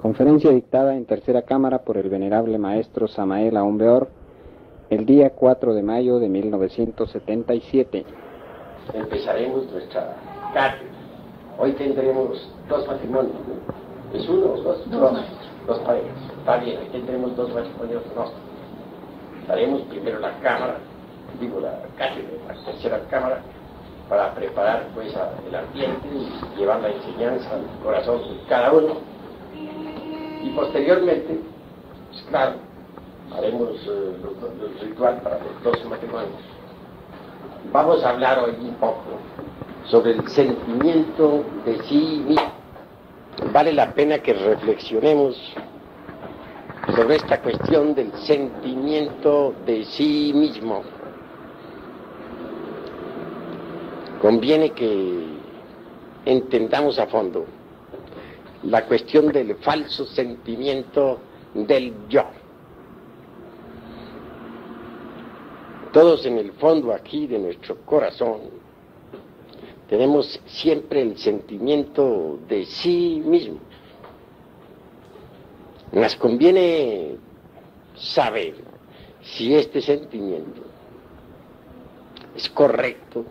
Conferencia dictada en tercera cámara por el venerable maestro Samael Aumbeor el día 4 de mayo de 1977. Empezaremos nuestra cátedra. Hoy tendremos dos matrimonios, ¿no? ¿Es uno o dos? Dos parejas. Está bien, hoy tendremos dos matrimonios, no. Haremos primero la cámara, la cátedra, la tercera cámara, para preparar pues el ambiente y llevar la enseñanza al corazón de cada uno. Y posteriormente, pues claro, haremos el ritual para los dos matrimonios. Vamos a hablar hoy un poco sobre el sentimiento de sí mismo. Vale la pena que reflexionemos sobre esta cuestión del sentimiento de sí mismo. Conviene que entendamos a fondo la cuestión del falso sentimiento del yo. Todos en el fondo aquí de nuestro corazón tenemos siempre el sentimiento de sí mismo. Nos conviene saber si este sentimiento es correcto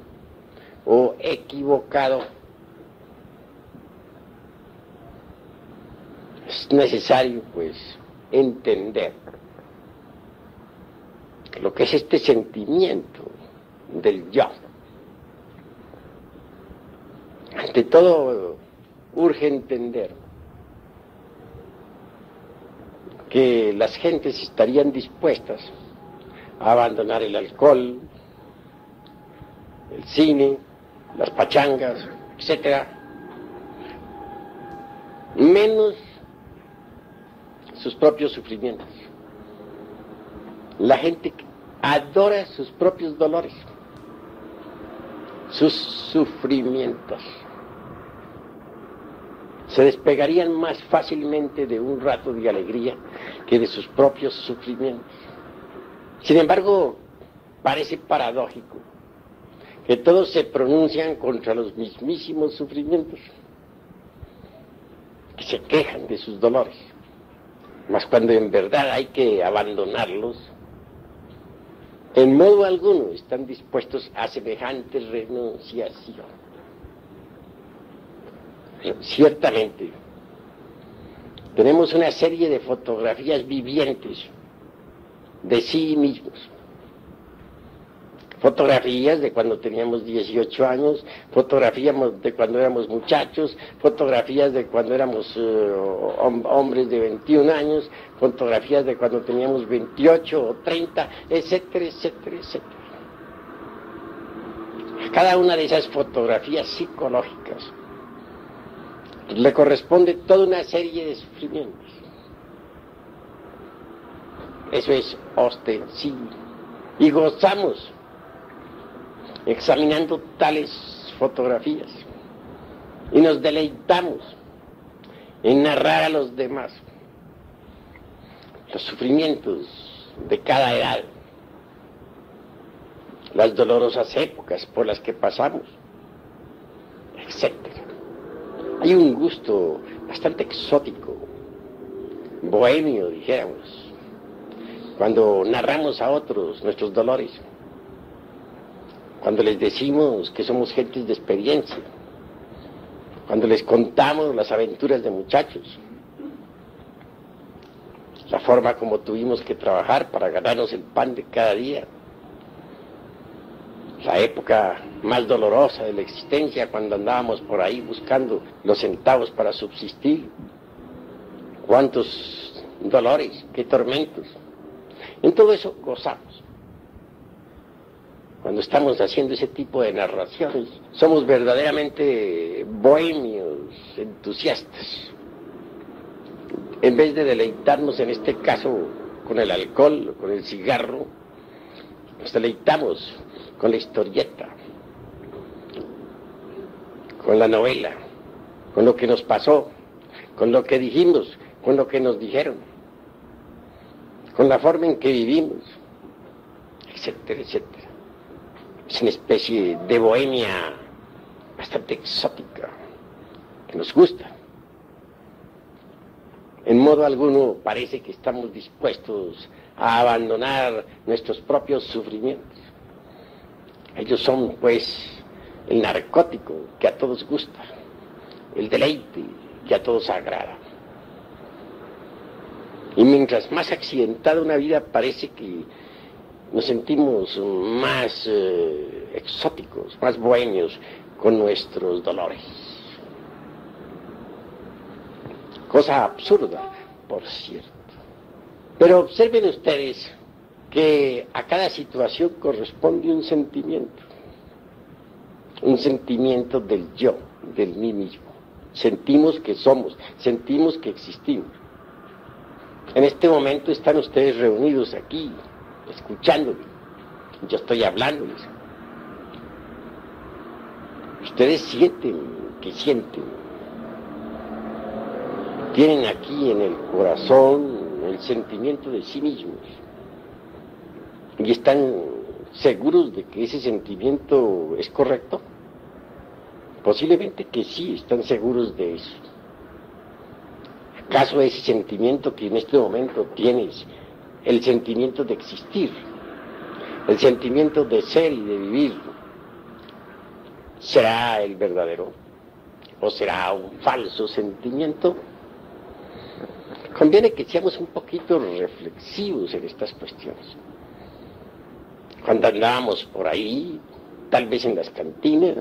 o equivocado. Es necesario, pues, entender lo que es este sentimiento del yo. Ante todo, urge entender que las gentes estarían dispuestas a abandonar el alcohol, el cine, las pachangas, etcétera, menos sus propios sufrimientos. La gente adora sus propios dolores, sus sufrimientos. Se despegarían más fácilmente de un rato de alegría que de sus propios sufrimientos. Sin embargo, parece paradójico que todos se pronuncian contra los mismísimos sufrimientos, que se quejan de sus dolores, mas cuando en verdad hay que abandonarlos, en modo alguno están dispuestos a semejante renunciación. Ciertamente, tenemos una serie de fotografías vivientes de sí mismos. Fotografías de cuando teníamos 18 años, fotografías de cuando éramos muchachos, fotografías de cuando éramos hombres de 21 años, fotografías de cuando teníamos 28 o 30, etcétera, etcétera, etcétera. A cada una de esas fotografías psicológicas le corresponde toda una serie de sufrimientos. Eso es ostensible. Y gozamos examinando tales fotografías y nos deleitamos en narrar a los demás los sufrimientos de cada edad, las dolorosas épocas por las que pasamos, etc. Hay un gusto bastante exótico, bohemio, dijéramos, cuando narramos a otros nuestros dolores, cuando les decimos que somos gentes de experiencia, cuando les contamos las aventuras de muchachos, la forma como tuvimos que trabajar para ganarnos el pan de cada día, la época más dolorosa de la existencia, cuando andábamos por ahí buscando los centavos para subsistir, cuántos dolores, qué tormentos. En todo eso gozamos. Cuando estamos haciendo ese tipo de narraciones, somos verdaderamente bohemios, entusiastas. En vez de deleitarnos, en este caso, con el alcohol, con el cigarro, nos deleitamos con la historieta, con la novela, con lo que nos pasó, con lo que dijimos, con lo que nos dijeron, con la forma en que vivimos, etcétera, etcétera. Es una especie de bohemia bastante exótica, que nos gusta. En modo alguno parece que estamos dispuestos a abandonar nuestros propios sufrimientos. Ellos son, pues, el narcótico que a todos gusta, el deleite que a todos agrada. Y mientras más accidentada una vida, parece que nos sentimos más exóticos, más bohemios con nuestros dolores. Cosa absurda, por cierto. Pero observen ustedes que a cada situación corresponde un sentimiento del yo, del mí mismo. Sentimos que somos, sentimos que existimos. En este momento están ustedes reunidos aquí, escuchándome. Yo estoy hablándoles. Ustedes sienten que sienten. Tienen aquí en el corazón el sentimiento de sí mismos. Y están seguros de que ese sentimiento es correcto. Posiblemente que sí, están seguros de eso. ¿Acaso ese sentimiento que en este momento tienes, el sentimiento de existir, el sentimiento de ser y de vivir, será el verdadero? ¿O será un falso sentimiento? Conviene que seamos un poquito reflexivos en estas cuestiones. Cuando andábamos por ahí, tal vez en las cantinas,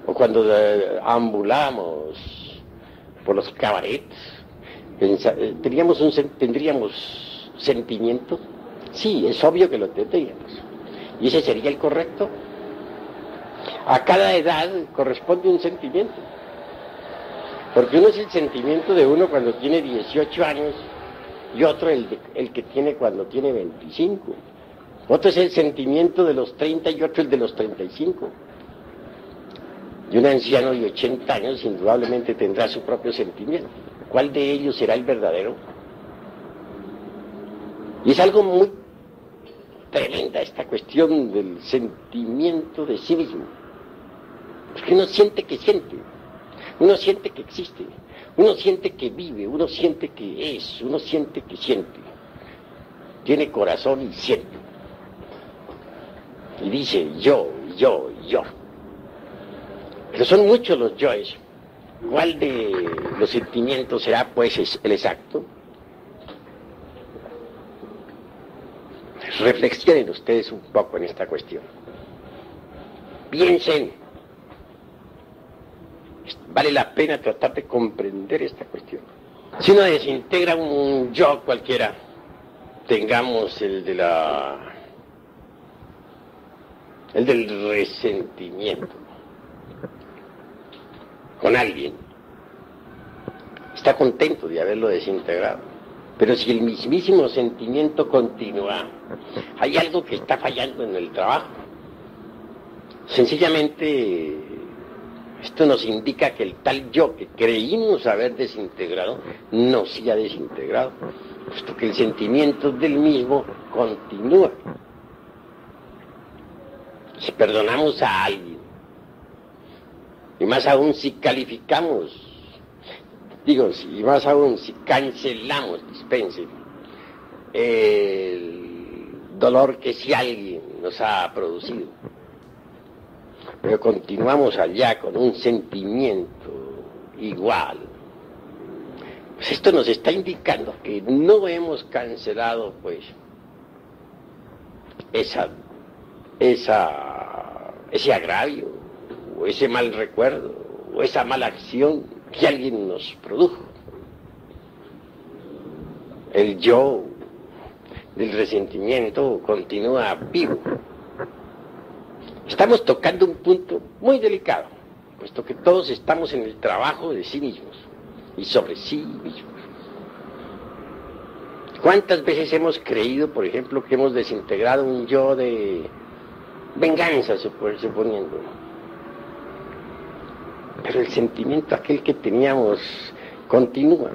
o cuando ambulamos por los cabarets, ¿tendríamos sentimiento? Sí, es obvio que lo tendríamos. ¿Y ese sería el correcto? A cada edad corresponde un sentimiento. Porque uno es el sentimiento de uno cuando tiene 18 años y otro el que tiene cuando tiene 25. Otro es el sentimiento de los 30 y otro el de los 35. Y un anciano de 80 años indudablemente tendrá su propio sentimiento. ¿Cuál de ellos será el verdadero? Y es algo muy tremenda esta cuestión del sentimiento de sí mismo. Porque uno siente que siente. Uno siente que existe, uno siente que vive, uno siente que es, uno siente que siente. Tiene corazón y siente. Y dice yo, yo, yo. Pero son muchos los yoes. ¿Cuál de los sentimientos será pues el exacto? Reflexionen ustedes un poco en esta cuestión. Piensen. Vale la pena tratar de comprender esta cuestión. Si uno desintegra un yo cualquiera, tengamos el del resentimiento con alguien, está contento de haberlo desintegrado. Pero si el mismísimo sentimiento continúa, hay algo que está fallando en el trabajo. Sencillamente, esto nos indica que el tal yo que creímos haber desintegrado, no se ha desintegrado, puesto que el sentimiento del mismo continúa. Si perdonamos a alguien, y más aún si calificamos, y más aún si cancelamos, dispensen, el dolor que si alguien nos ha producido, pero continuamos allá con un sentimiento igual, pues esto nos está indicando que no hemos cancelado pues ese agravio, o ese mal recuerdo, o esa mala acción que alguien nos produjo. El yo del resentimiento continúa vivo. Estamos tocando un punto muy delicado, puesto que todos estamos en el trabajo de sí mismos y sobre sí mismos. ¿Cuántas veces hemos creído, por ejemplo, que hemos desintegrado un yo de venganza, suponiendo? Pero el sentimiento aquel que teníamos continúa.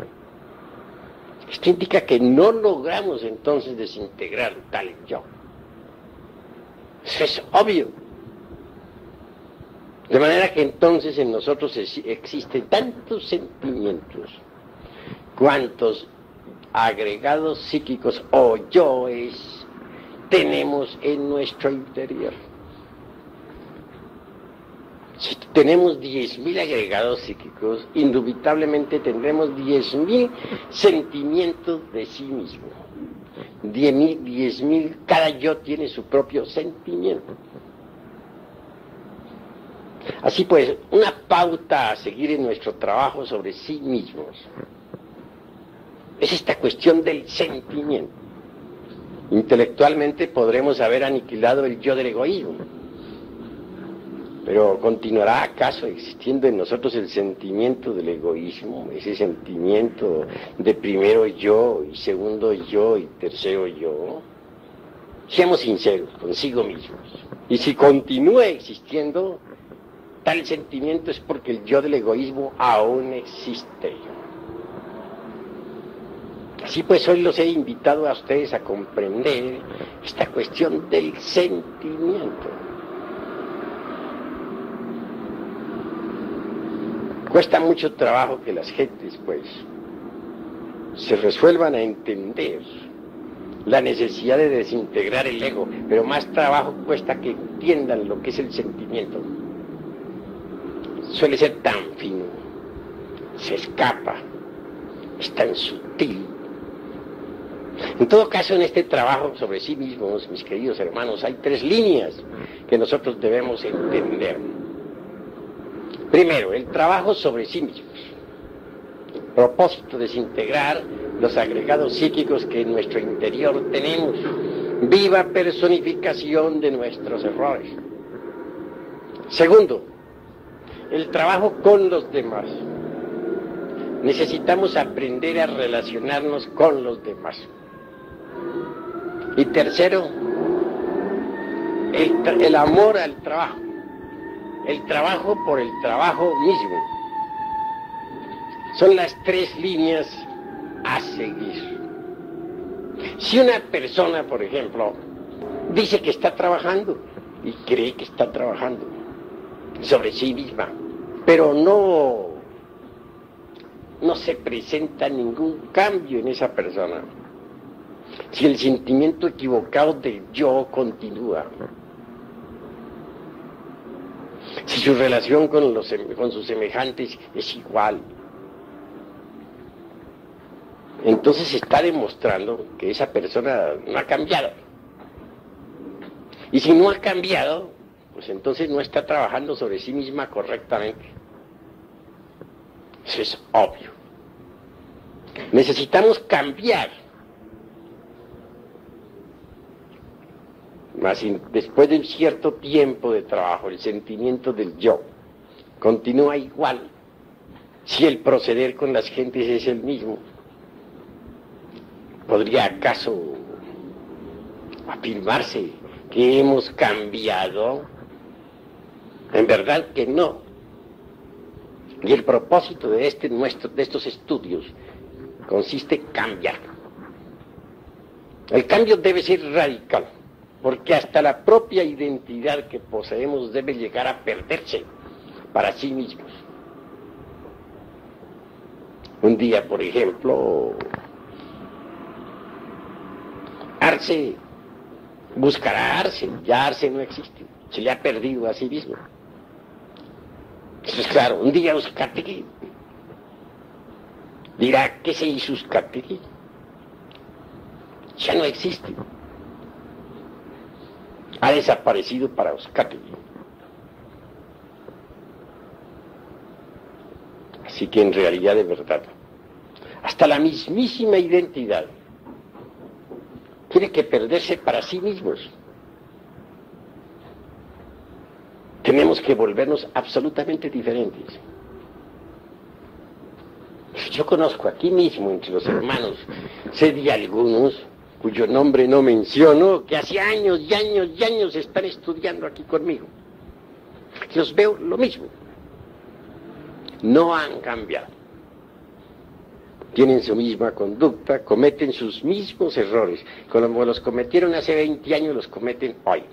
Esto indica que no logramos entonces desintegrar tal yo. Eso es obvio. De manera que entonces en nosotros existen tantos sentimientos ¿Cuántos agregados psíquicos o yoes tenemos en nuestro interior? Si tenemos 10.000 agregados psíquicos, indubitablemente tendremos 10.000 sentimientos de sí mismo. 10.000, cada yo tiene su propio sentimiento. Así pues, una pauta a seguir en nuestro trabajo sobre sí mismos es esta cuestión del sentimiento. Intelectualmente podremos haber aniquilado el yo del egoísmo, pero ¿continuará acaso existiendo en nosotros el sentimiento del egoísmo? Ese sentimiento de primero yo y segundo yo y tercero yo. Seamos sinceros consigo mismos. Y si continúa existiendo tal sentimiento es porque el yo del egoísmo aún existe. Así pues, hoy los he invitado a ustedes a comprender esta cuestión del sentimiento. Cuesta mucho trabajo que las gentes, pues, se resuelvan a entender la necesidad de desintegrar el ego, pero más trabajo cuesta que entiendan lo que es el sentimiento. Suele ser tan fino, se escapa, es tan sutil. En todo caso, en este trabajo sobre sí mismos, mis queridos hermanos, hay 3 líneas que nosotros debemos entender. Primero, el trabajo sobre sí mismos. El propósito de desintegrar los agregados psíquicos que en nuestro interior tenemos. Viva personificación de nuestros errores. Segundo, el trabajo con los demás. Necesitamos aprender a relacionarnos con los demás. Y tercero, el amor al trabajo. El trabajo por el trabajo mismo. Son las 3 líneas a seguir. Si una persona, por ejemplo, dice que está trabajando y cree que está trabajando sobre sí misma, pero no se presenta ningún cambio en esa persona, si el sentimiento equivocado del yo continúa, si su relación con sus semejantes es igual, entonces se está demostrando que esa persona no ha cambiado. Y si no ha cambiado, pues entonces no está trabajando sobre sí misma correctamente. Eso es obvio. Necesitamos cambiar. Mas después de un cierto tiempo de trabajo, el sentimiento del yo continúa igual. Si el proceder con las gentes es el mismo, ¿podría acaso afirmarse que hemos cambiado? En verdad que no. Y el propósito de estos estudios consiste en cambiar. El cambio debe ser radical, porque hasta la propia identidad que poseemos debe llegar a perderse para sí mismos. Un día, por ejemplo, Arce buscará a Arce, ya Arce no existe, se le ha perdido a sí mismo. Eso es claro. Un día Uzcategui dirá, ¿qué se hizo Uzcategui? Ya no existe. Ha desaparecido para Uzcategui. Así que en realidad, de verdad, hasta la mismísima identidad tiene que perderse para sí mismos. Tenemos que volvernos absolutamente diferentes. Yo conozco aquí mismo, entre los hermanos, sé de algunos cuyo nombre no menciono, que hace años y años y años están estudiando aquí conmigo. Los veo lo mismo. No han cambiado. Tienen su misma conducta, cometen sus mismos errores. Como los cometieron hace 20 años, los cometen hoy.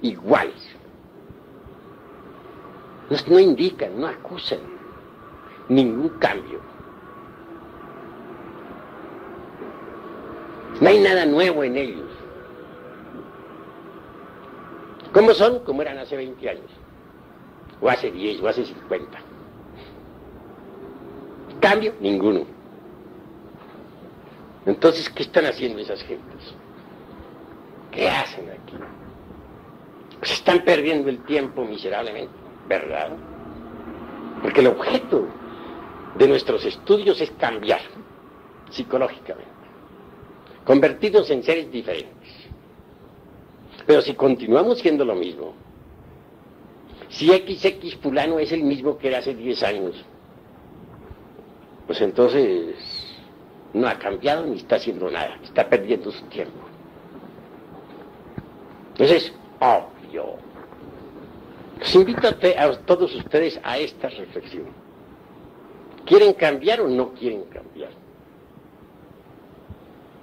Iguales. No indican, no acusan ningún cambio. No hay nada nuevo en ellos. ¿Cómo son? Como eran hace 20 años, o hace 10, o hace 50. Cambio, ninguno. Entonces, ¿qué están haciendo esas gentes? ¿Qué hacen aquí? Pues están perdiendo el tiempo miserablemente, ¿verdad? Porque el objeto de nuestros estudios es cambiar psicológicamente, convertirnos en seres diferentes. Pero si continuamos siendo lo mismo, si XX fulano es el mismo que era hace 10 años, pues entonces no ha cambiado ni está haciendo nada, está perdiendo su tiempo. Entonces, obvio. Los invito a todos ustedes a esta reflexión. ¿Quieren cambiar o no quieren cambiar?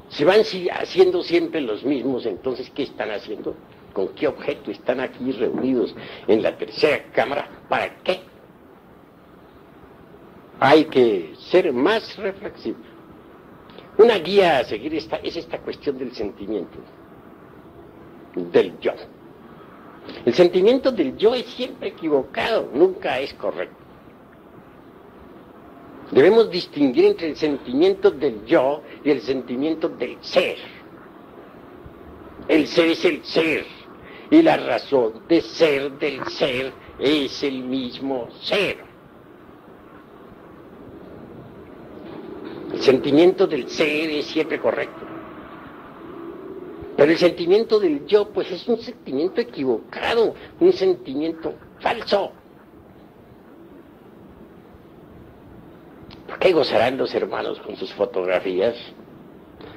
Si van haciendo siempre los mismos, entonces, ¿qué están haciendo? ¿Con qué objeto están aquí reunidos en la tercera cámara? ¿Para qué? Hay que ser más reflexivo. Una guía a seguir es esta cuestión del sentimiento, del yo. El sentimiento del yo es siempre equivocado, nunca es correcto. Debemos distinguir entre el sentimiento del yo y el sentimiento del ser. El ser es el ser, y la razón de ser del ser es el mismo ser. El sentimiento del ser es siempre correcto. Pero el sentimiento del yo, pues es un sentimiento equivocado, un sentimiento falso. ¿Por qué gozarán los hermanos con sus fotografías?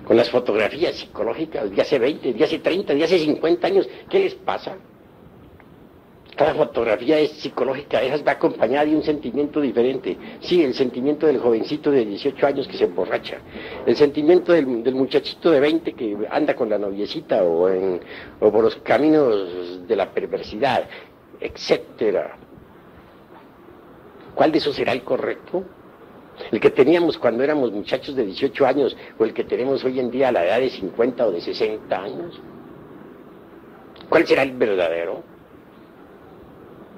Con las fotografías psicológicas de hace 20, de hace 30, de hace 50 años. ¿Qué les pasa? Cada fotografía es psicológica, esa va acompañada de un sentimiento diferente. Sí, el sentimiento del jovencito de 18 años que se emborracha, el sentimiento del muchachito de 20 que anda con la noviecita o por los caminos de la perversidad, etcétera. ¿Cuál de esos será el correcto? ¿El que teníamos cuando éramos muchachos de 18 años o el que tenemos hoy en día a la edad de 50 o de 60 años? ¿Cuál será el verdadero?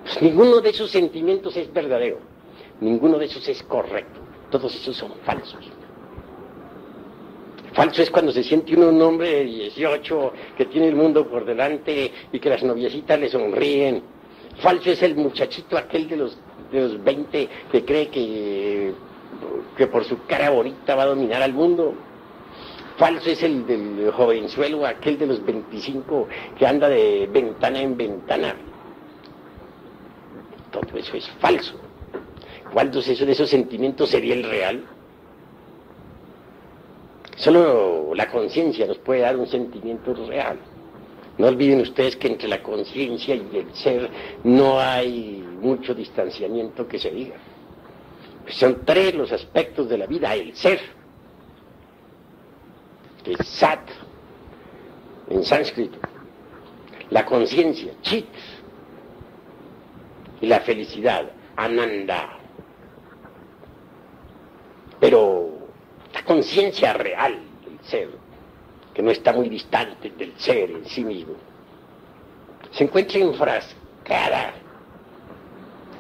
Pues ninguno de esos sentimientos es verdadero, ninguno de esos es correcto, todos esos son falsos. Falso es cuando se siente uno un hombre de 18 que tiene el mundo por delante y que las noviecitas le sonríen. Falso es el muchachito aquel de los 20 que cree que por su cara bonita va a dominar al mundo. Falso es el del jovenzuelo aquel de los 25 que anda de ventana en ventana. Todo eso es falso. ¿Cuál de esos sentimientos sería el real? Solo la conciencia nos puede dar un sentimiento real. No olviden ustedes que entre la conciencia y el ser no hay mucho distanciamiento que se diga. Son tres los aspectos de la vida: el ser, que es sat en sánscrito, la conciencia, chit, y la felicidad, ananda. Pero la conciencia real del ser, que no está muy distante del ser en sí mismo, se encuentra enfrascada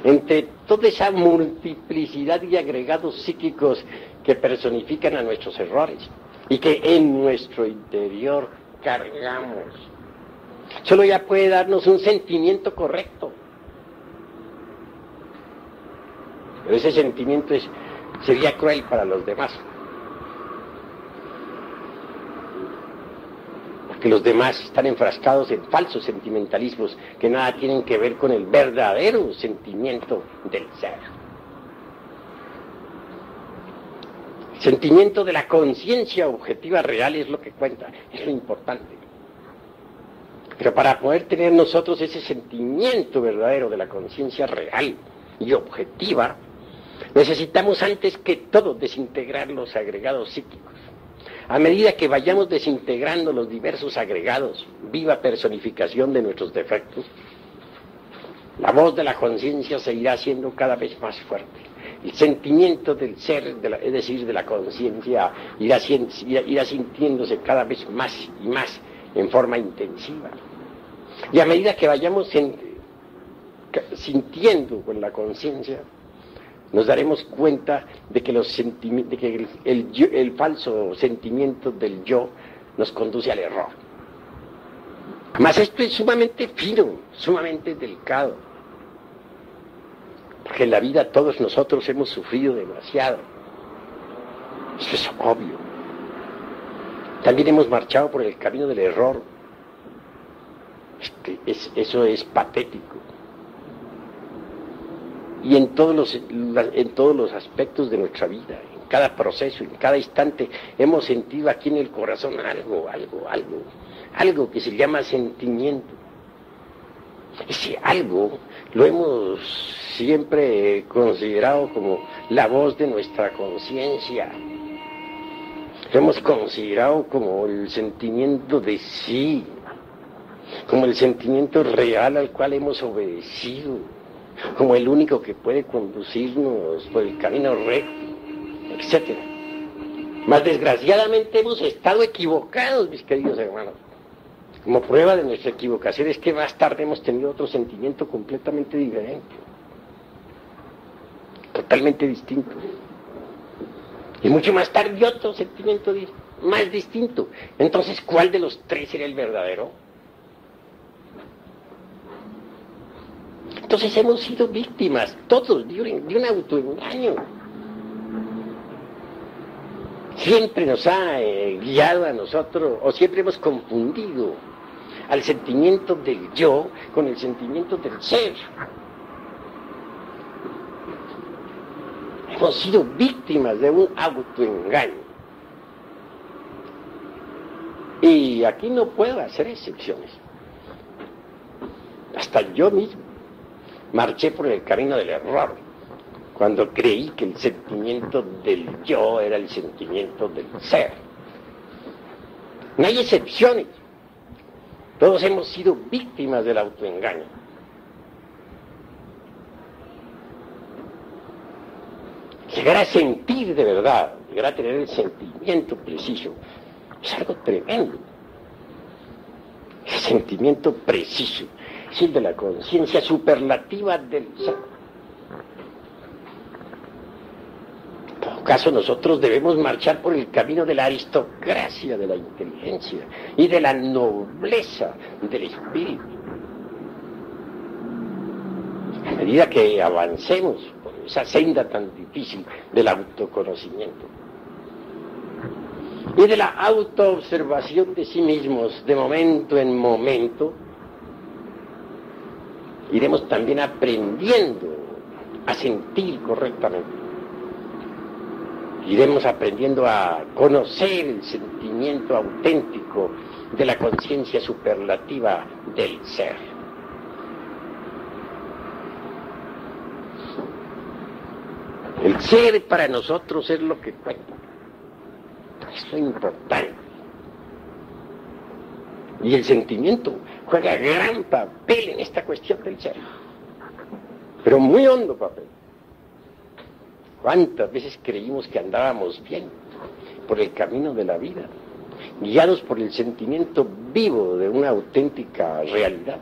entre toda esa multiplicidad de agregados psíquicos que personifican a nuestros errores y que en nuestro interior cargamos. Solo ella puede darnos un sentimiento correcto. Pero ese sentimiento sería cruel para los demás. Porque los demás están enfrascados en falsos sentimentalismos que nada tienen que ver con el verdadero sentimiento del ser. El sentimiento de la conciencia objetiva real es lo que cuenta, es lo importante. Pero para poder tener nosotros ese sentimiento verdadero de la conciencia real y objetiva, necesitamos antes que todo desintegrar los agregados psíquicos. A medida que vayamos desintegrando los diversos agregados, viva personificación de nuestros defectos, la voz de la conciencia se irá haciendo cada vez más fuerte El sentimiento del ser, es decir, de la conciencia, irá sintiéndose cada vez más y más en forma intensiva. Y a medida que vayamos sintiendo con la conciencia, nos daremos cuenta de que, el falso sentimiento del yo nos conduce al error. Mas esto es sumamente fino, sumamente delicado, porque en la vida todos nosotros hemos sufrido demasiado. Eso es obvio. También hemos marchado por el camino del error. Eso es patético. Y en todos los aspectos de nuestra vida, en cada proceso, en cada instante, hemos sentido aquí en el corazón algo que se llama sentimiento. Ese algo lo hemos siempre considerado como la voz de nuestra conciencia. Lo hemos considerado como el sentimiento de sí, como el sentimiento real al cual hemos obedecido, como el único que puede conducirnos por el camino recto, etc. Mas desgraciadamente hemos estado equivocados, mis queridos hermanos. Como prueba de nuestra equivocación es que más tarde hemos tenido otro sentimiento completamente diferente, totalmente distinto. Y mucho más tarde otro sentimiento más distinto. Entonces, ¿cuál de los tres era el verdadero? Entonces hemos sido víctimas, todos, de un autoengaño. Siempre nos ha guiado a nosotros, o siempre hemos confundido al sentimiento del yo con el sentimiento del ser. Hemos sido víctimas de un autoengaño. Y aquí no puedo hacer excepciones. Hasta yo mismo marché por el camino del error cuando creí que el sentimiento del yo era el sentimiento del ser. No hay excepciones. Todos hemos sido víctimas del autoengaño. Llegar a sentir de verdad, llegar a tener el sentimiento preciso, es algo tremendo. Ese sentimiento preciso es el de la conciencia superlativa del ser. En todo caso, nosotros debemos marchar por el camino de la aristocracia de la inteligencia y de la nobleza del espíritu. A medida que avancemos por esa senda tan difícil del autoconocimiento y de la autoobservación de sí mismos de momento en momento, iremos también aprendiendo a sentir correctamente. Iremos aprendiendo a conocer el sentimiento auténtico de la conciencia superlativa del ser. El ser para nosotros es lo que cuenta. Es lo importante. Y el sentimiento juega gran papel en esta cuestión del ser. Pero muy hondo papel. ¿Cuántas veces creímos que andábamos bien por el camino de la vida, guiados por el sentimiento vivo de una auténtica realidad?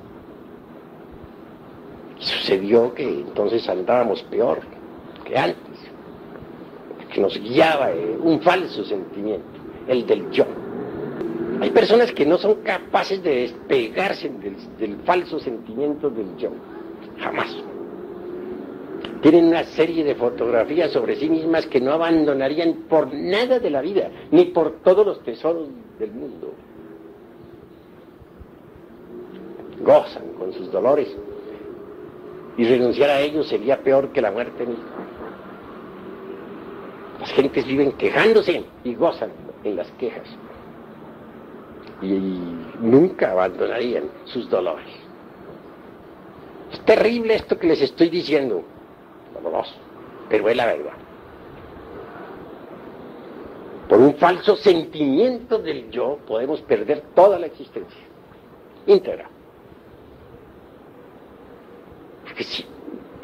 Y sucedió que entonces andábamos peor que antes, que nos guiaba un falso sentimiento, el del yo. Hay personas que no son capaces de despegarse del falso sentimiento del yo, jamás. Tienen una serie de fotografías sobre sí mismas que no abandonarían por nada de la vida, ni por todos los tesoros del mundo. Gozan con sus dolores, y renunciar a ellos sería peor que la muerte misma. Las gentes viven quejándose y gozan en las quejas, y nunca abandonarían sus dolores. Es terrible esto que les estoy diciendo, doloroso, pero es la verdad. Por un falso sentimiento del yo podemos perder toda la existencia íntegra. Porque si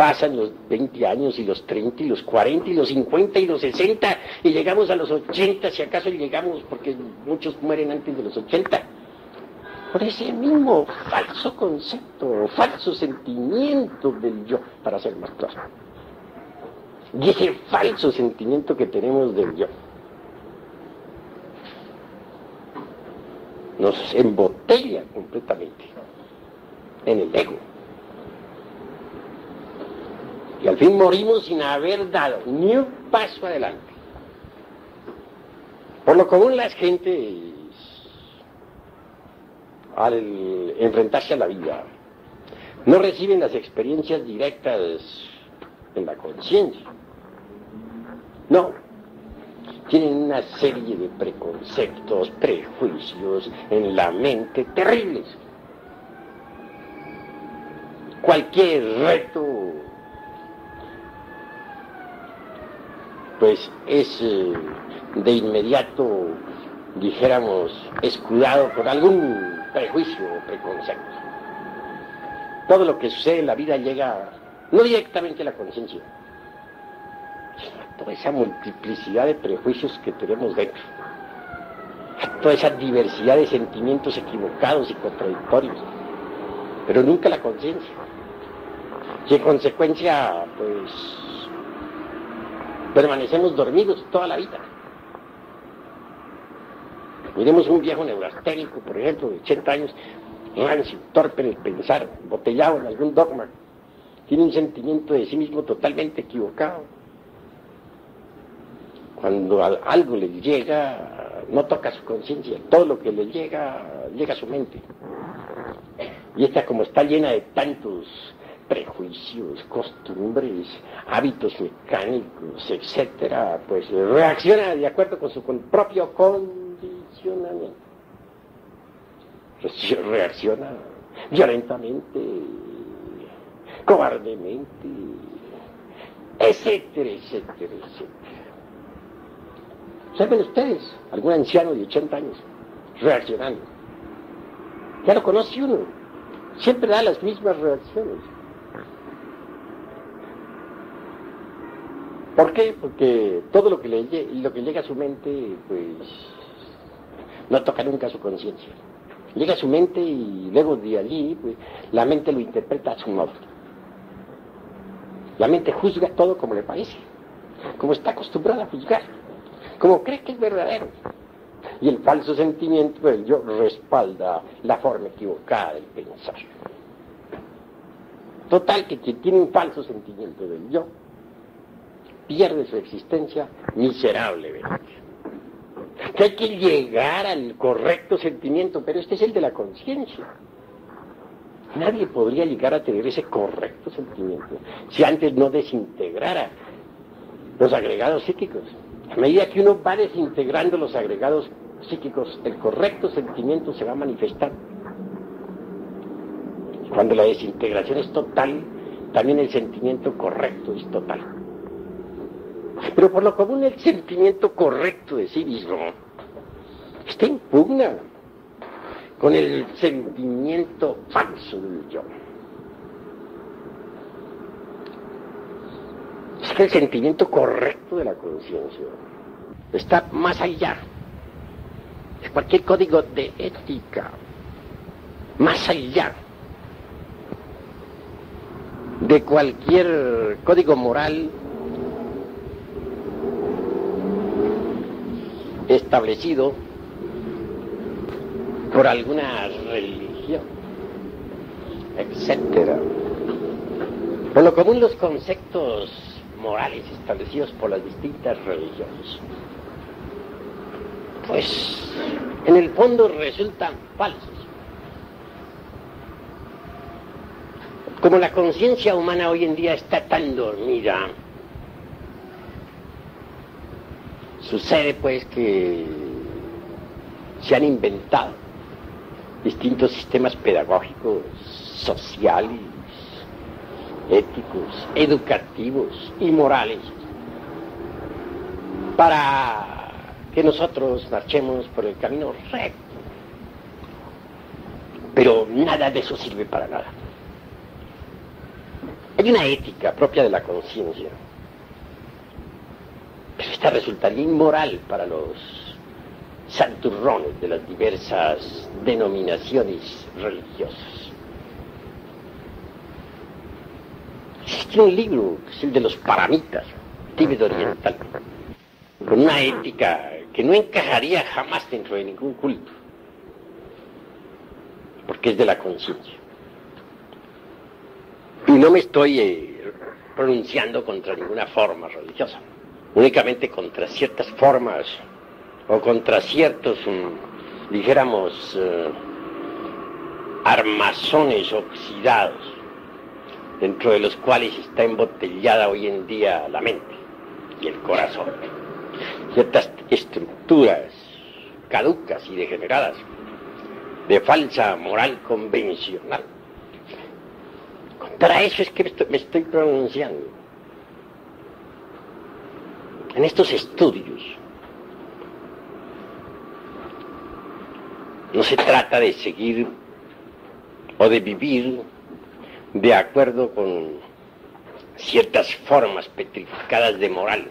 pasan los 20 años y los 30 y los 40 y los 50 y los 60 y llegamos a los 80, si acaso llegamos, porque muchos mueren antes de los 80, por ese mismo falso concepto, falso sentimiento del yo, para ser más claro. Y ese falso sentimiento que tenemos del yo nos embotella completamente en el ego. Y al fin morimos sin haber dado ni un paso adelante. Por lo común las gentes, al enfrentarse a la vida, no reciben las experiencias directas en la conciencia. No. Tienen una serie de preconceptos, prejuicios en la mente terribles. Cualquier reto pues es de inmediato, dijéramos, escudado por algún prejuicio o preconcepto. Todo lo que sucede en la vida llega no directamente a la conciencia, sino a toda esa multiplicidad de prejuicios que tenemos dentro, a toda esa diversidad de sentimientos equivocados y contradictorios, pero nunca la conciencia. Y en consecuencia, pues, permanecemos dormidos toda la vida. Miremos un viejo neurasténico, por ejemplo, de 80 años, rancio, torpe en el pensar, botellado en algún dogma, tiene un sentimiento de sí mismo totalmente equivocado. Cuando algo le llega, no toca su conciencia, todo lo que le llega, llega a su mente. Y esta, como está llena de tantos prejuicios, costumbres, hábitos mecánicos, etcétera, pues reacciona de acuerdo con su propio condicionamiento. Reacciona violentamente, cobardemente, etcétera, etcétera, etcétera. ¿Saben ustedes? Algún anciano de 80 años reaccionando. Ya lo conoce uno. Siempre da las mismas reacciones. ¿Por qué? Porque todo lo que llega a su mente, pues, no toca nunca su conciencia. Llega a su mente y luego de allí, pues, la mente lo interpreta a su modo. La mente juzga todo como le parece, como está acostumbrada a juzgar, como cree que es verdadero. Y el falso sentimiento del yo respalda la forma equivocada del pensar. Total, que quien tiene un falso sentimiento del yo pierde su existencia miserablemente. Que hay que llegar al correcto sentimiento, pero este es el de la conciencia. Nadie podría llegar a tener ese correcto sentimiento si antes no desintegrara los agregados psíquicos. A medida que uno va desintegrando los agregados psíquicos, el correcto sentimiento se va a manifestar. Cuando la desintegración es total, también el sentimiento correcto es total. Pero por lo común el sentimiento correcto de sí mismo está en pugna con el sentimiento falso del yo. Es que el sentimiento correcto de la conciencia está más allá de cualquier código de ética, más allá de cualquier código moral establecido por alguna religión, etcétera. Por lo común los conceptos morales establecidos por las distintas religiones, pues en el fondo resultan falsos. Como la conciencia humana hoy en día está tan dormida, sucede pues que se han inventado distintos sistemas pedagógicos, sociales, éticos, educativos y morales para que nosotros marchemos por el camino recto. Pero nada de eso sirve para nada. Hay una ética propia de la conciencia, pero esta resultaría inmoral para los santurrones de las diversas denominaciones religiosas. Existe un libro, que es el de los paramitas, Tíbet oriental, con una ética que no encajaría jamás dentro de ningún culto, porque es de la conciencia. Y no me estoy pronunciando contra ninguna forma religiosa, únicamente contra ciertas formas o contra ciertos, dijéramos, armazones oxidados, dentro de los cuales está embotellada hoy en día la mente y el corazón. Ciertas estructuras caducas y degeneradas de falsa moral convencional. Contra eso es que me estoy pronunciando. En estos estudios no se trata de seguir o de vivir de acuerdo con ciertas formas petrificadas de moral.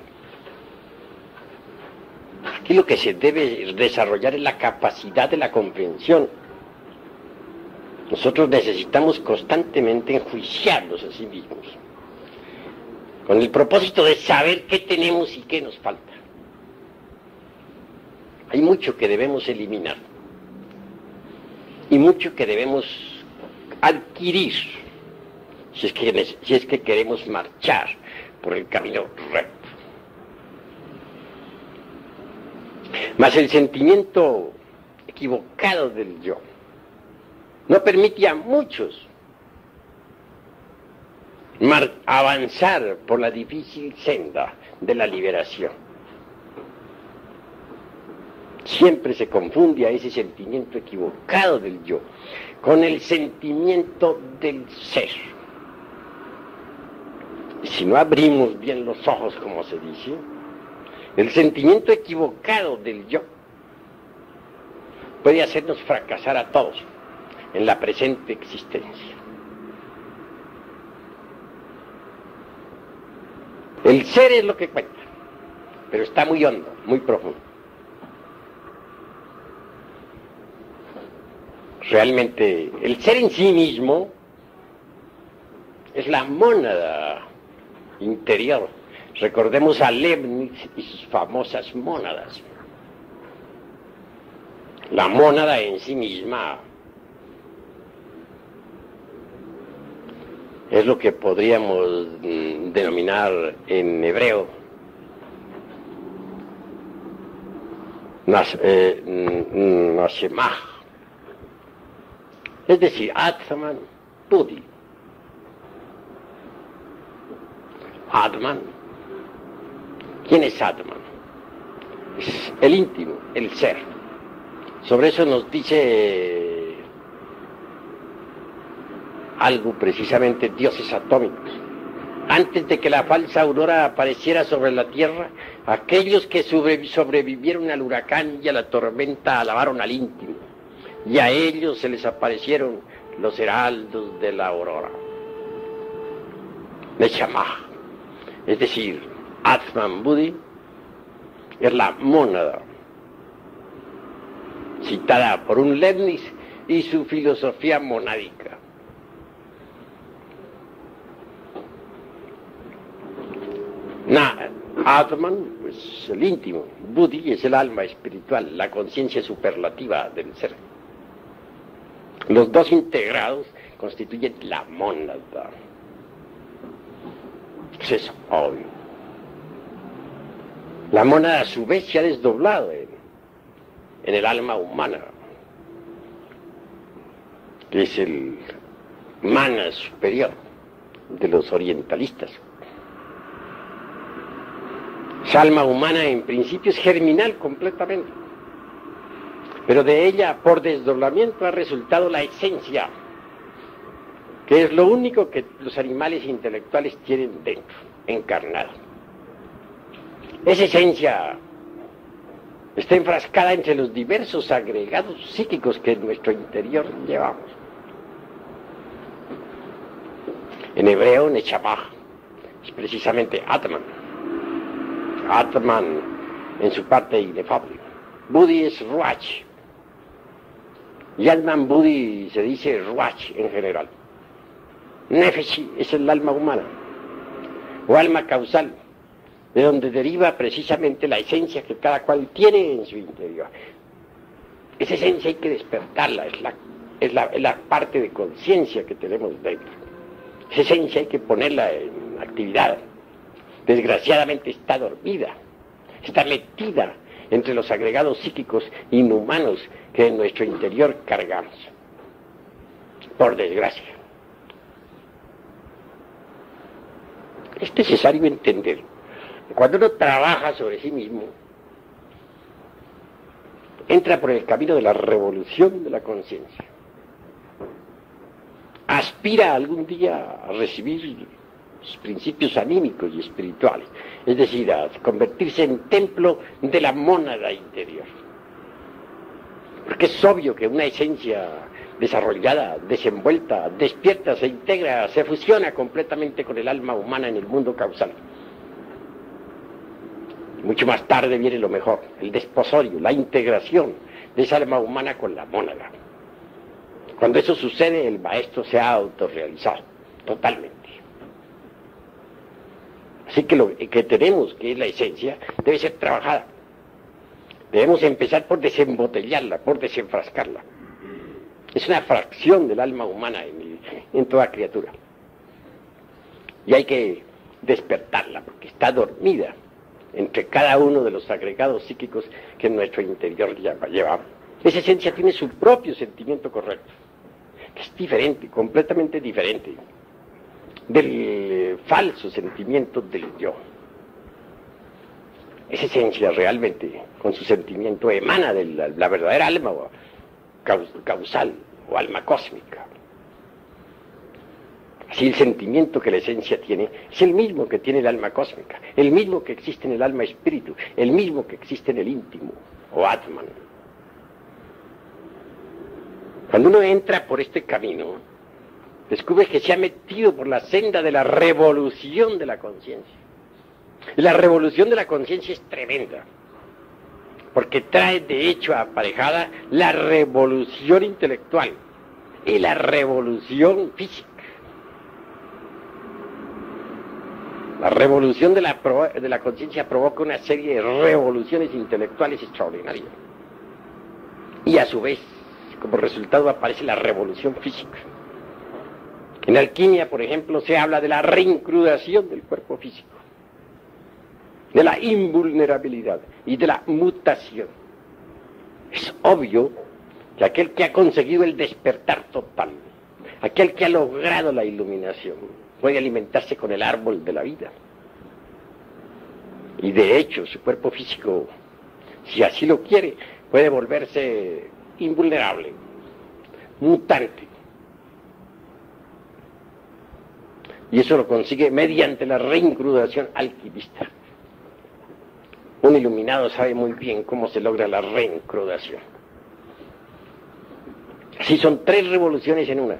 Aquí lo que se debe desarrollar es la capacidad de la comprensión. Nosotros necesitamos constantemente enjuiciarnos a sí mismos, con el propósito de saber qué tenemos y qué nos falta. Hay mucho que debemos eliminar y mucho que debemos adquirir si es que queremos marchar por el camino recto. Mas el sentimiento equivocado del yo no permite a muchos avanzar por la difícil senda de la liberación. Siempre se confunde a ese sentimiento equivocado del yo con el sentimiento del ser. Y si no abrimos bien los ojos, como se dice, el sentimiento equivocado del yo puede hacernos fracasar a todos en la presente existencia. El ser es lo que cuenta, pero está muy hondo, muy profundo. Realmente, el ser en sí mismo es la mónada interior. Recordemos a Leibniz y sus famosas mónadas. La mónada en sí misma es lo que podríamos denominar en hebreo Nashemah, es decir, Atman Budi. Atman. ¿Quién es Atman? Es el íntimo, el ser. Sobre eso nos dice algo precisamente dioses atómicos. Antes de que la falsa aurora apareciera sobre la tierra, aquellos que sobrevivieron al huracán y a la tormenta alabaron al íntimo, y a ellos se les aparecieron los heraldos de la aurora. Neshama, es decir, Atman Budi, es la mónada, citada por un Leibniz y su filosofía monádica. Atman, pues el íntimo, Budi es el alma espiritual, la conciencia superlativa del ser. Los dos integrados constituyen la mónada. Eso es obvio. La mónada a su vez se ha desdoblado en el alma humana, que es el mana superior de los orientalistas. Esa alma humana en principio es germinal completamente, pero de ella por desdoblamiento ha resultado la esencia, que es lo único que los animales intelectuales tienen dentro, encarnado. Esa esencia está enfrascada entre los diversos agregados psíquicos que en nuestro interior llevamos. En hebreo, Nechamah es precisamente Atman. Atman en su parte inefable. Budi es Ruach. Yalman Budi se dice Ruach en general. Nefesh es el alma humana, o alma causal, de donde deriva precisamente la esencia que cada cual tiene en su interior. Esa esencia hay que despertarla, es la parte de conciencia que tenemos dentro. Esa esencia hay que ponerla en actividad. Desgraciadamente está dormida, está metida entre los agregados psíquicos inhumanos que en nuestro interior cargamos. Por desgracia. Es necesario entender que cuando uno trabaja sobre sí mismo, entra por el camino de la revolución de la conciencia. Aspira algún día a recibir los principios anímicos y espirituales, es decir, a convertirse en templo de la mónada interior. Porque es obvio que una esencia desarrollada, desenvuelta, despierta, se integra, se fusiona completamente con el alma humana en el mundo causal. Mucho más tarde viene lo mejor, el desposorio, la integración de esa alma humana con la mónada. Cuando eso sucede, el maestro se ha autorrealizado totalmente. Así que lo que tenemos, que es la esencia, debe ser trabajada. Debemos empezar por desembotellarla, por desenfrascarla. Es una fracción del alma humana en toda criatura. Y hay que despertarla, porque está dormida entre cada uno de los agregados psíquicos que en nuestro interior llevamos. Esa esencia tiene su propio sentimiento correcto, que es diferente, completamente diferente del falso sentimiento del yo. Esa esencia realmente, con su sentimiento, emana de la verdadera alma causal o alma cósmica. Así el sentimiento que la esencia tiene es el mismo que tiene el alma cósmica, el mismo que existe en el alma espíritu, el mismo que existe en el íntimo o Atman. Cuando uno entra por este camino, descubre que se ha metido por la senda de la revolución de la conciencia. La revolución de la conciencia es tremenda, porque trae de hecho aparejada la revolución intelectual y la revolución física. La revolución de la conciencia provoca una serie de revoluciones intelectuales extraordinarias. Y a su vez, como resultado, aparece la revolución física. En alquimia, por ejemplo, se habla de la reincrudación del cuerpo físico, de la invulnerabilidad y de la mutación. Es obvio que aquel que ha conseguido el despertar total, aquel que ha logrado la iluminación, puede alimentarse con el árbol de la vida. Y de hecho, su cuerpo físico, si así lo quiere, puede volverse invulnerable, mutante. Y eso lo consigue mediante la reincrudación alquimista. Un iluminado sabe muy bien cómo se logra la reincrudación. Así son tres revoluciones en una.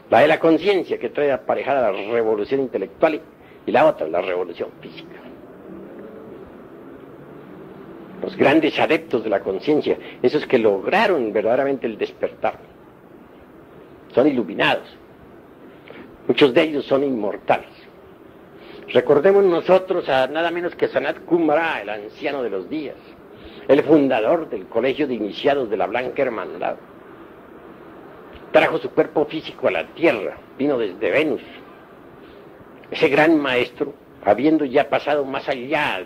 La de la conciencia, que trae aparejada la revolución intelectual, y la otra, la revolución física. Los grandes adeptos de la conciencia, esos que lograron verdaderamente el despertar, son iluminados. Muchos de ellos son inmortales. Recordemos nosotros a nada menos que Sanat Kumara, el anciano de los días, el fundador del Colegio de Iniciados de la Blanca Hermandad. Trajo su cuerpo físico a la Tierra, vino desde Venus. Ese gran maestro, habiendo ya pasado más allá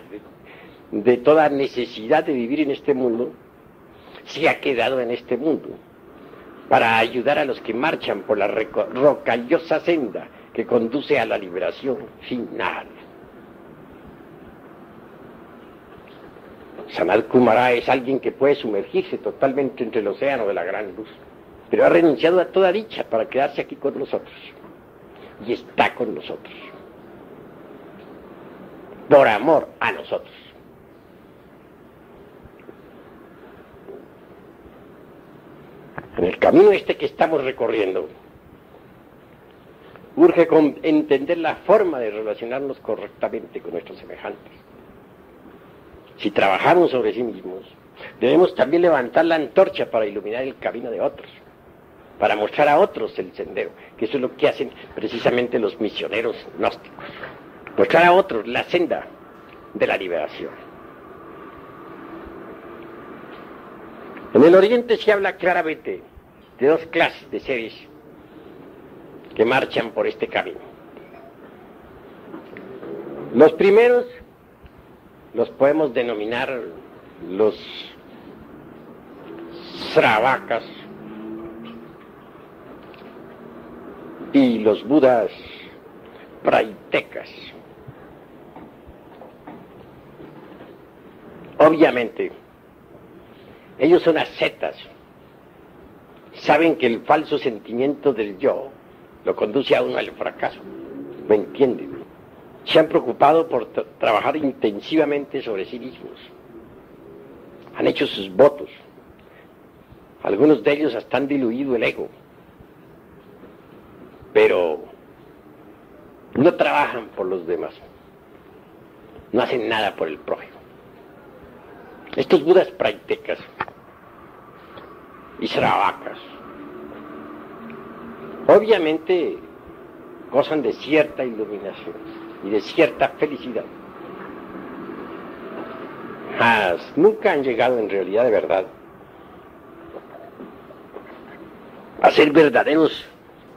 de toda necesidad de vivir en este mundo, se ha quedado en este mundo para ayudar a los que marchan por la rocallosa senda que conduce a la liberación final. Sanat Kumara es alguien que puede sumergirse totalmente entre el océano de la gran luz, pero ha renunciado a toda dicha para quedarse aquí con nosotros, y está con nosotros, por amor a nosotros. En el camino este que estamos recorriendo, urge con entender la forma de relacionarnos correctamente con nuestros semejantes. Si trabajamos sobre sí mismos, debemos también levantar la antorcha para iluminar el camino de otros, para mostrar a otros el sendero, que eso es lo que hacen precisamente los misioneros gnósticos. Mostrar a otros la senda de la liberación. En el Oriente se habla claramente de dos clases de seres que marchan por este camino. Los primeros los podemos denominar los Sravakas y los Budas Praitekas. Obviamente, ellos son ascetas, saben que el falso sentimiento del yo lo conduce a uno al fracaso, ¿me entienden? Se han preocupado por trabajar intensivamente sobre sí mismos, han hecho sus votos, algunos de ellos hasta han diluido el ego, pero no trabajan por los demás, no hacen nada por el prójimo. Estos budas praitekas y sravakas obviamente gozan de cierta iluminación y de cierta felicidad, mas nunca han llegado en realidad de verdad a ser verdaderos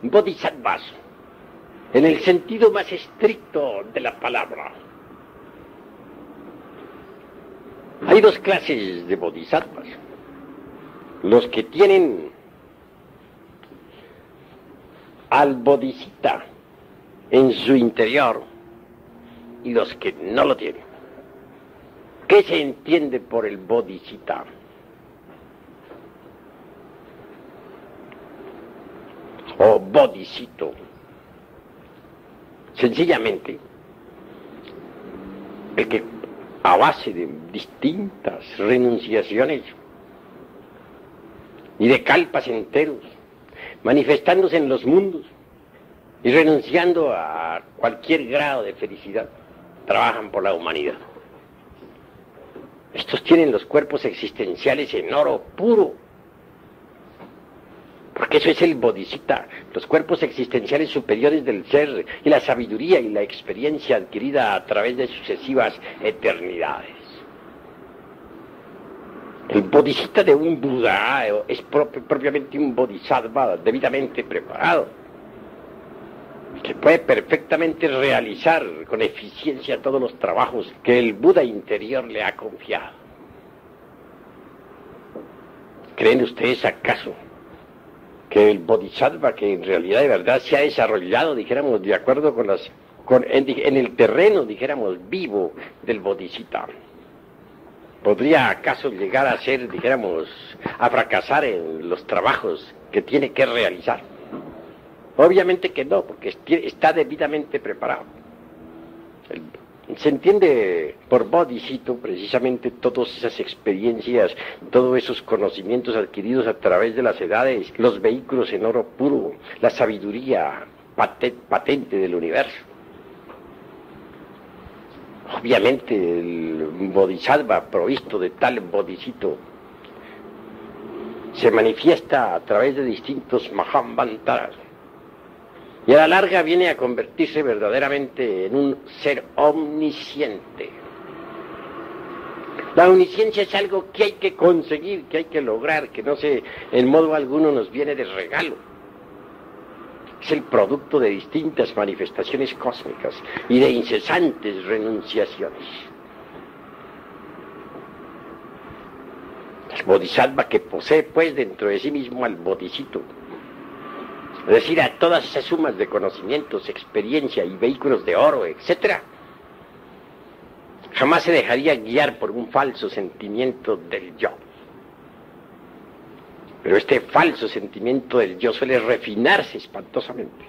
bodhisattvas en el sentido más estricto de la palabra. Hay dos clases de bodhisattvas: los que tienen al bodhisattva en su interior y los que no lo tienen. ¿Qué se entiende por el bodhisattva? O bodhisattva. Sencillamente, el que a base de distintas renunciaciones y de kalpas enteros, manifestándose en los mundos y renunciando a cualquier grado de felicidad, trabajan por la humanidad. Estos tienen los cuerpos existenciales en oro puro, porque eso es el bodhisattva, los cuerpos existenciales superiores del ser y la sabiduría y la experiencia adquirida a través de sucesivas eternidades. El bodhisattva de un Buda es propiamente un bodhisattva debidamente preparado, que puede perfectamente realizar con eficiencia todos los trabajos que el Buda interior le ha confiado. ¿Creen ustedes acaso que el bodhisattva, que en realidad de verdad se ha desarrollado, dijéramos, de acuerdo con en el terreno, dijéramos, vivo del bodhisattva, podría acaso llegar a ser, dijéramos, a fracasar en los trabajos que tiene que realizar? Obviamente que no, porque está debidamente preparado. Se entiende por bodhisattva precisamente todas esas experiencias, todos esos conocimientos adquiridos a través de las edades, los vehículos en oro puro, la sabiduría patente del universo. Obviamente el bodhisattva provisto de tal bodhisattva se manifiesta a través de distintos mahamantaras y a la larga viene a convertirse verdaderamente en un ser omnisciente. La omnisciencia es algo que hay que conseguir, que hay que lograr, que no se, en modo alguno nos viene de regalo. Es el producto de distintas manifestaciones cósmicas y de incesantes renunciaciones. El bodhisattva que posee pues dentro de sí mismo al bodhisattva, es decir, a todas esas sumas de conocimientos, experiencia y vehículos de oro, etc., jamás se dejaría guiar por un falso sentimiento del yo. Pero este falso sentimiento del yo suele refinarse espantosamente.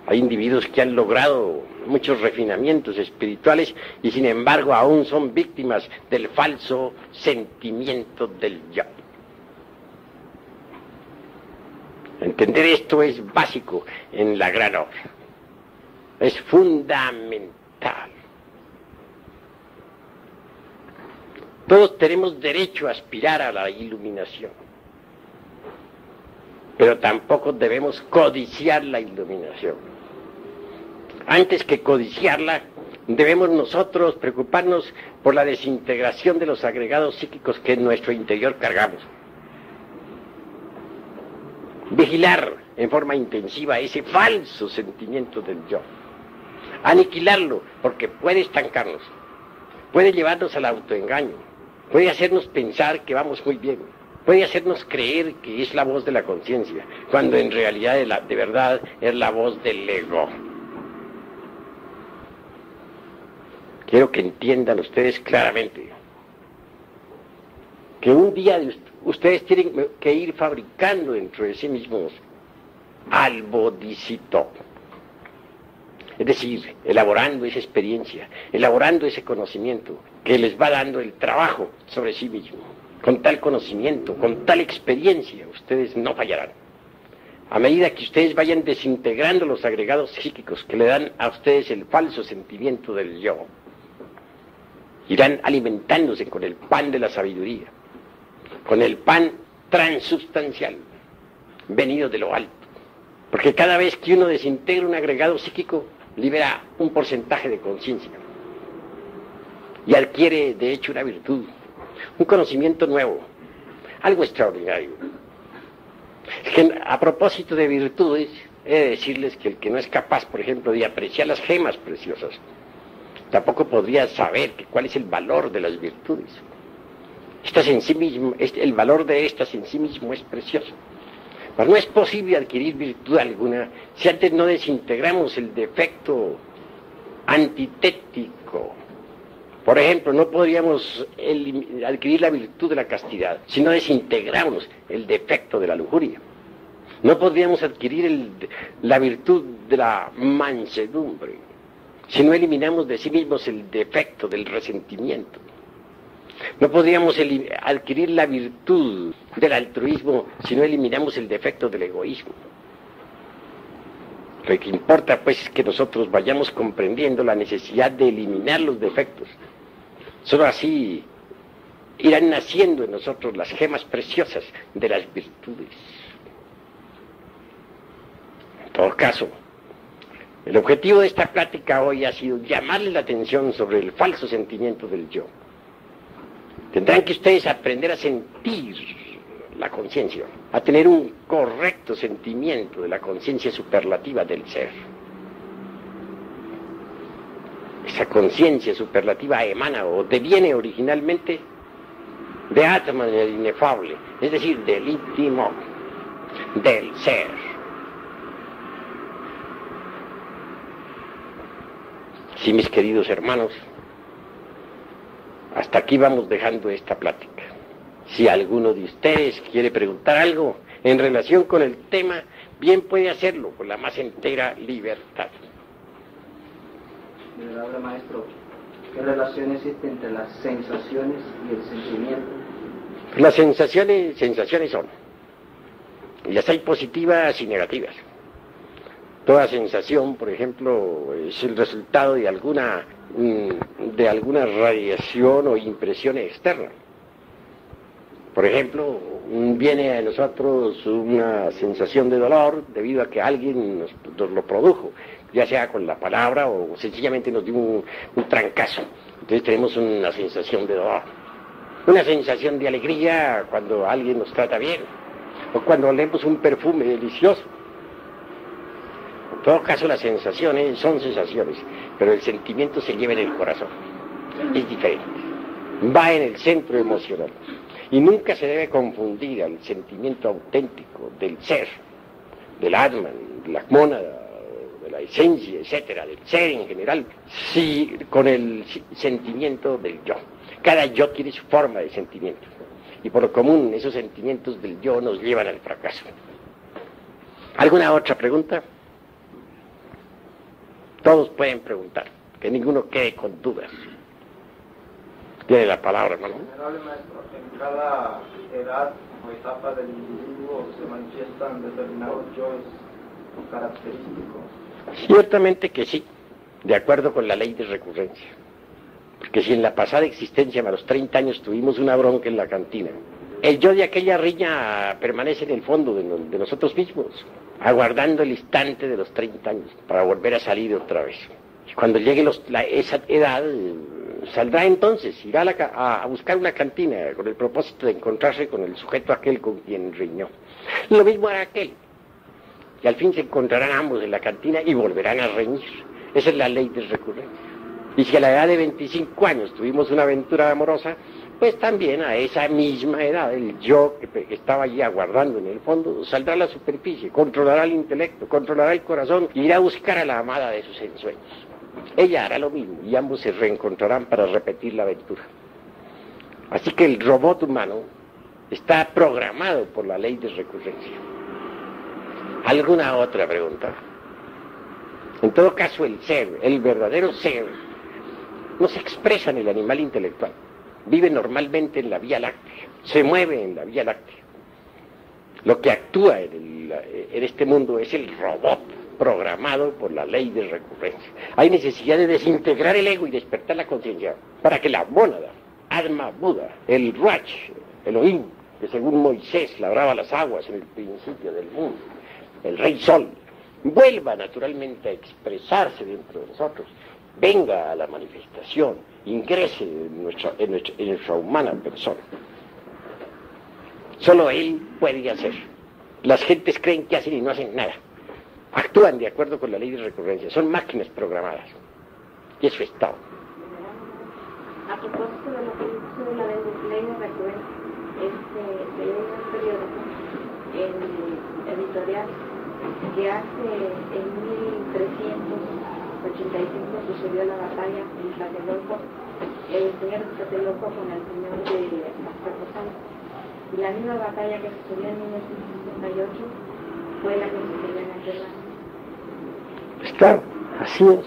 Hay individuos que han logrado muchos refinamientos espirituales y sin embargo aún son víctimas del falso sentimiento del yo. Entender esto es básico en la gran obra. Es fundamental. Todos tenemos derecho a aspirar a la iluminación, pero tampoco debemos codiciar la iluminación. Antes que codiciarla, debemos nosotros preocuparnos por la desintegración de los agregados psíquicos que en nuestro interior cargamos. Vigilar en forma intensiva ese falso sentimiento del yo. Aniquilarlo, porque puede estancarnos, puede llevarnos al autoengaño, puede hacernos pensar que vamos muy bien, puede hacernos creer que es la voz de la conciencia, cuando en realidad de verdad es la voz del ego. Quiero que entiendan ustedes claramente que un día ustedes tienen que ir fabricando dentro de sí mismos al bodhisattva. Es decir, elaborando esa experiencia, elaborando ese conocimiento que les va dando el trabajo sobre sí mismo. Con tal conocimiento, con tal experiencia, ustedes no fallarán. A medida que ustedes vayan desintegrando los agregados psíquicos que le dan a ustedes el falso sentimiento del yo, irán alimentándose con el pan de la sabiduría, con el pan transubstancial, venido de lo alto. Porque cada vez que uno desintegra un agregado psíquico, libera un porcentaje de conciencia y adquiere de hecho una virtud, un conocimiento nuevo, algo extraordinario. Es que a propósito de virtudes, he de decirles que el que no es capaz, por ejemplo, de apreciar las gemas preciosas, tampoco podría saber cuál es el valor de las virtudes. Estas en sí mismo, el valor de estas en sí mismo es precioso. Pero no es posible adquirir virtud alguna si antes no desintegramos el defecto antitético. Por ejemplo, no podríamos adquirir la virtud de la castidad si no desintegramos el defecto de la lujuria. No podríamos adquirir la virtud de la mansedumbre si no eliminamos de sí mismos el defecto del resentimiento. No podríamos adquirir la virtud del altruismo si no eliminamos el defecto del egoísmo. Lo que importa, pues, es que nosotros vayamos comprendiendo la necesidad de eliminar los defectos. Solo así irán naciendo en nosotros las gemas preciosas de las virtudes. En todo caso, el objetivo de esta plática hoy ha sido llamarle la atención sobre el falso sentimiento del yo. Tendrán que ustedes aprender a sentir la conciencia, a tener un correcto sentimiento de la conciencia superlativa del ser. Esa conciencia superlativa emana o deviene originalmente de Atman, el inefable, es decir, del íntimo, del ser. Sí, mis queridos hermanos, hasta aquí vamos dejando esta plática. Si alguno de ustedes quiere preguntar algo en relación con el tema, bien puede hacerlo con la más entera libertad. Venerable maestro, ¿qué relación existe entre las sensaciones y el sentimiento? Las sensaciones son, y las hay positivas y negativas. Toda sensación, por ejemplo, es el resultado de alguna radiación o impresión externa. Por ejemplo, viene a nosotros una sensación de dolor debido a que alguien nos lo produjo, ya sea con la palabra o sencillamente nos dio un trancazo. Entonces tenemos una sensación de dolor. Una sensación de alegría cuando alguien nos trata bien, o cuando olemos un perfume delicioso. En todo caso, las sensaciones son sensaciones, pero el sentimiento se lleva en el corazón. Es diferente. Va en el centro emocional. Y nunca se debe confundir al sentimiento auténtico del ser, del Atman, de la mónada, de la esencia, etcétera, del ser en general, con el sentimiento del yo. Cada yo tiene su forma de sentimiento. Y por lo común, esos sentimientos del yo nos llevan al fracaso. ¿Alguna otra pregunta? Todos pueden preguntar, que ninguno quede con dudas. Tiene la palabra, hermano. Venerable maestro, en cada edad o etapa del individuo se manifiestan determinados yoes característicos. Ciertamente que sí, de acuerdo con la ley de recurrencia. Porque si en la pasada existencia, a los 30 años, tuvimos una bronca en la cantina, el yo de aquella riña permanece en el fondo de nosotros mismos, aguardando el instante de los 30 años para volver a salir otra vez. Y cuando llegue esa edad, saldrá entonces, irá a buscar una cantina con el propósito de encontrarse con el sujeto aquel con quien riñó. Lo mismo hará aquel. Y al fin se encontrarán ambos en la cantina y volverán a reñir. Esa es la ley de recurrencia. Y si a la edad de 25 años tuvimos una aventura amorosa, pues también a esa misma edad el yo que estaba allí aguardando en el fondo saldrá a la superficie, controlará el intelecto, controlará el corazón y irá a buscar a la amada de sus ensueños. Ella hará lo mismo y ambos se reencontrarán para repetir la aventura. Así que el robot humano está programado por la ley de recurrencia. ¿Alguna otra pregunta? En todo caso, el ser, el verdadero ser, no se expresa en el animal intelectual. Vive normalmente en la Vía Láctea, se mueve en la Vía Láctea. Lo que actúa en este mundo es el robot programado por la ley de recurrencia. Hay necesidad de desintegrar el ego y despertar la conciencia para que la mónada, Atma Buda, el Ruach, Elohim, que según Moisés labraba las aguas en el principio del mundo, el Rey Sol, vuelva naturalmente a expresarse dentro de nosotros, venga a la manifestación, ingrese en nuestra humana persona. Solo Él puede hacer. Las gentes creen que hacen y no hacen nada. Actúan de acuerdo con la ley de recurrencia. Son máquinas programadas. Y eso es todo. A propósito de lo que dice de la ley de recurrencia, leí un periódico en editorial que hace en 1385 sucedió la batalla en Tlatelolco, el señor de Tlatelolco con el señor de Azcapotzalco. Y la misma batalla que sucedió en 1968 fue la que sucedió en aquel año. Pues claro, así es.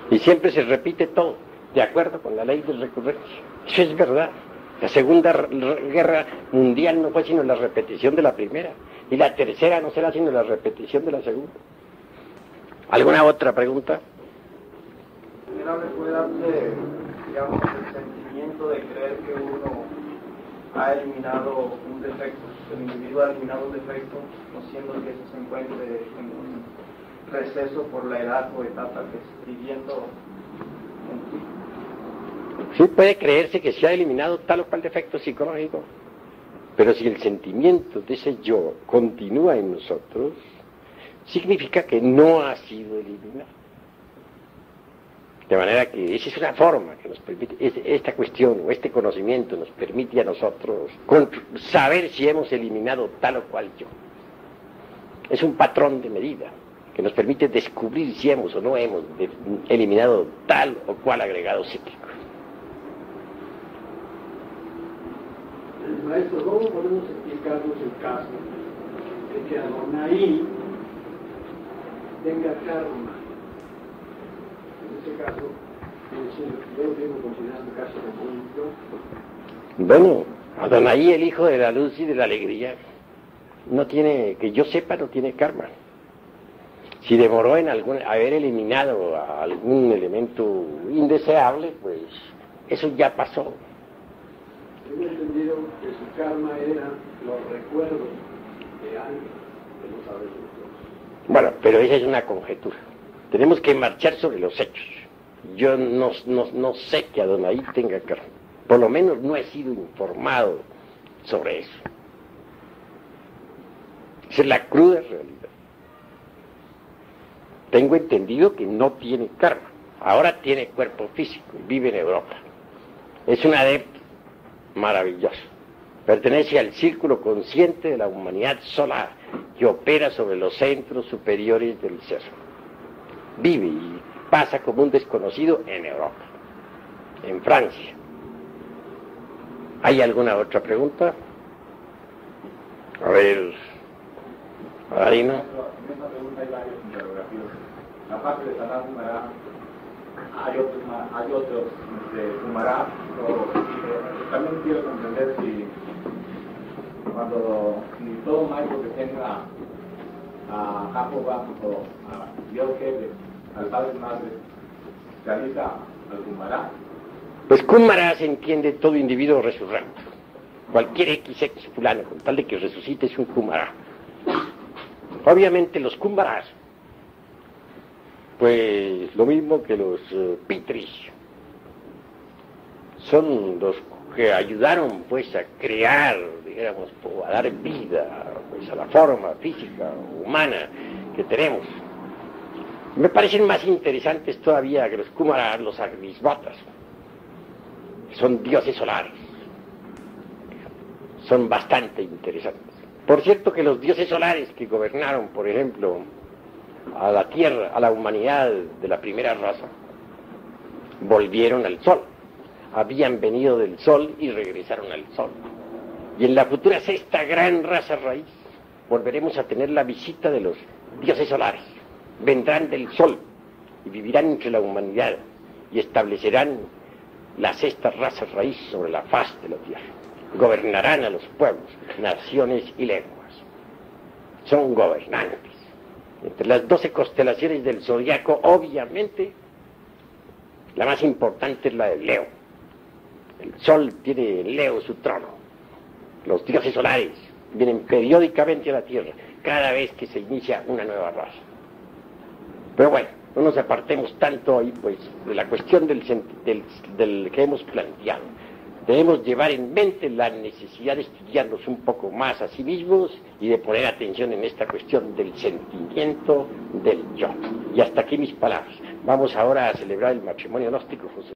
Y siempre se repite todo, de acuerdo con la ley de recurrencia. Eso es verdad. La Segunda Guerra Mundial no fue sino la repetición de la primera. Y la tercera no será sino la repetición de la segunda. ¿Alguna otra pregunta? Venerable, puede darse, digamos, el sentimiento de creer que uno ha eliminado un defecto, el individuo ha eliminado un defecto, no siendo que eso se encuentre en un receso por la edad o etapa que esté viviendo en ti. Sí, puede creerse que se ha eliminado tal o cual defecto psicológico, pero si el sentimiento de ese yo continúa en nosotros, significa que no ha sido eliminado. De manera que esa es una forma que nos permite, esta cuestión o este conocimiento nos permite a nosotros saber si hemos eliminado tal o cual yo. Es un patrón de medida que nos permite descubrir si hemos o no hemos eliminado tal o cual agregado psíquico. Maestro, ¿cómo podemos explicarnos el caso de que Adonai tenga karma? En ese caso, yo lo tengo considerado un caso de punto. Bueno, Adonai, el hijo de la luz y de la alegría, no tiene, que yo sepa, no tiene karma. Si demoró en haber eliminado a algún elemento indeseable, pues eso ya pasó. Tengo entendido que su karma era los recuerdos de alguien que no sabe nosotros. Bueno, pero esa es una conjetura. Tenemos que marchar sobre los hechos. Yo no sé que Adonai tenga karma. Por lo menos no he sido informado sobre eso. Esa es la cruda realidad. Tengo entendido que no tiene karma. Ahora tiene cuerpo físico y vive en Europa. Es un adepto maravilloso. Pertenece al círculo consciente de la humanidad solar que opera sobre los centros superiores del ser. Vive y pasa como un desconocido en Europa, en Francia. ¿Hay alguna otra pregunta? A ver, Adarino. En esta pregunta hay varios interrogativos. La parte de Salah Mará hay otros Kumará, también quiero comprender si todo maestro que tenga a Japobá o a Dios jefe, al padre madre, realiza al Kumará. Pues Kumará se entiende todo individuo resurrecto. Cualquier XX fulano, con tal de que resucite, es un Kumará. Obviamente los Kumarás, pues lo mismo que los Pitris, son los que ayudaron pues a crear, digamos, a dar vida pues, a la forma física, humana que tenemos. Me parecen más interesantes todavía que los Kumarás, los Agnisvatas. Son dioses solares. Son bastante interesantes. Por cierto que los dioses solares que gobernaron, por ejemplo, a la Tierra, a la humanidad de la primera raza, volvieron al Sol. Habían venido del Sol y regresaron al Sol. Y en la futura sexta gran raza raíz, volveremos a tener la visita de los dioses solares. Vendrán del Sol y vivirán entre la humanidad y establecerán la sexta raza raíz sobre la faz de la Tierra. Gobernarán a los pueblos, naciones y lenguas. Son gobernantes. Entre las 12 constelaciones del zodiaco, obviamente, la más importante es la de Leo. El Sol tiene en Leo su trono. Los dioses solares vienen periódicamente a la Tierra, cada vez que se inicia una nueva raza. Pero bueno, no nos apartemos tanto hoy, pues, de la cuestión del que hemos planteado. Debemos llevar en mente la necesidad de estudiarnos un poco más a sí mismos y de poner atención en esta cuestión del sentimiento del yo. Y hasta aquí mis palabras. Vamos ahora a celebrar el matrimonio gnóstico José.